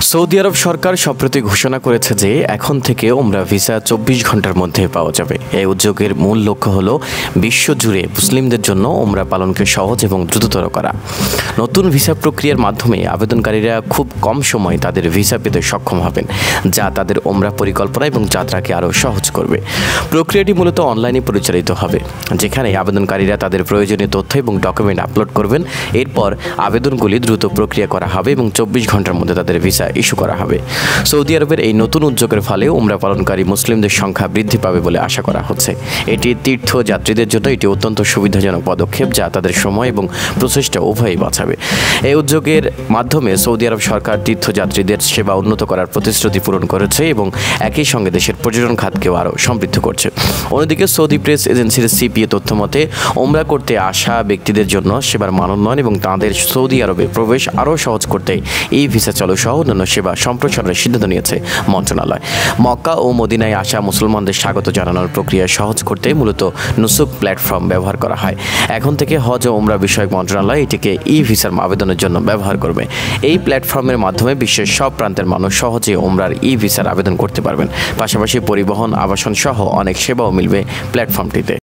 Saudi আরব সরকার সম্প্রতি ঘোষণা করেছে যে এখন থেকে ওমরা ভিসা ২৪ ঘন্টার মধ্যে পাওয়া যাবে। এই উদ্যোগের মূল লক্ষ্য হলো বিশ্বজুড়ে মুসলিমদের জন্য ওমরা পালনকে সহজ এবং দ্রুততর করা। নতুন ভিসা প্রক্রিয়ার মাধ্যমে আবেদনকারীরা খুব কম সময়ে তাদের ভিসা পেতে সক্ষম হবেন, যা তাদের ওমরা পরিকল্পনা এবং যাত্রাকে আরও সহজ করবে। প্রক্রিয়াটি মূলত অনলাইনে পরিচালিত হবে, যেখানে আবেদনকারীরা তাদের প্রয়োজনীয় তথ্য এবং ডকুমেন্ট আপলোড করবেন। এরপর আবেদনগুলি দ্রুত প্রক্রিয়া করা হবে এবং ২৪ ঘন্টার মধ্যে তাদের ভিসা ইস্যু করা হবে। সৌদি আরবের এই নতুন উদ্যোগের ফলে উমরা পালনকারী মুসলিমদের সংখ্যা বৃদ্ধি পাবে বলে আশা করা হচ্ছে। এটি তীর্থযাত্রীদের জন্য এটি অত্যন্ত সুবিধাজনক পদক্ষেপ, যা তাদের সময় এবং প্রচেষ্টা উভয়ই বাঁচাবে। এই উদ্যোগের মাধ্যমে সৌদি আরব সরকার তীর্থযাত্রীদের সেবা উন্নত করার প্রতিশ্রুতি পূরণ করেছে এবং একই সঙ্গে দেশের পর্যটন খাতকেও আরও সমৃদ্ধ করছে। অন্যদিকে সৌদি প্রেস এজেন্সির সিপিএ তথ্য মতে, ওমরা করতে আসা ব্যক্তিদের জন্য সেবার মান উন্নয়ন এবং তাঁদের সৌদি আরবে প্রবেশ আরও সহজ করতে এই ভিসা চালু সহ অন্যান্য সেবা সম্প্রসারণের সিদ্ধান্ত নিয়েছে মন্ত্রণালয়। মক্কা ও মদিনায় আসা মুসলমানদের স্বাগত জানানোর প্রক্রিয়া সহজ করতে মূলত নুসুক প্ল্যাটফর্ম ব্যবহার করা হয়। এখন থেকে হজ ও ওমরা বিষয়ক মন্ত্রণালয় এটিকে ই ভিসার আবেদনের জন্য ব্যবহার করবে। এই প্ল্যাটফর্মের মাধ্যমে বিশ্বের সব প্রান্তের মানুষ সহজে ওমরার ই ভিসার আবেদন করতে পারবেন। পাশাপাশি পরিবহন, আবাসন সহ অনেক সেবাও মিলবে প্ল্যাটফর্মটিতে।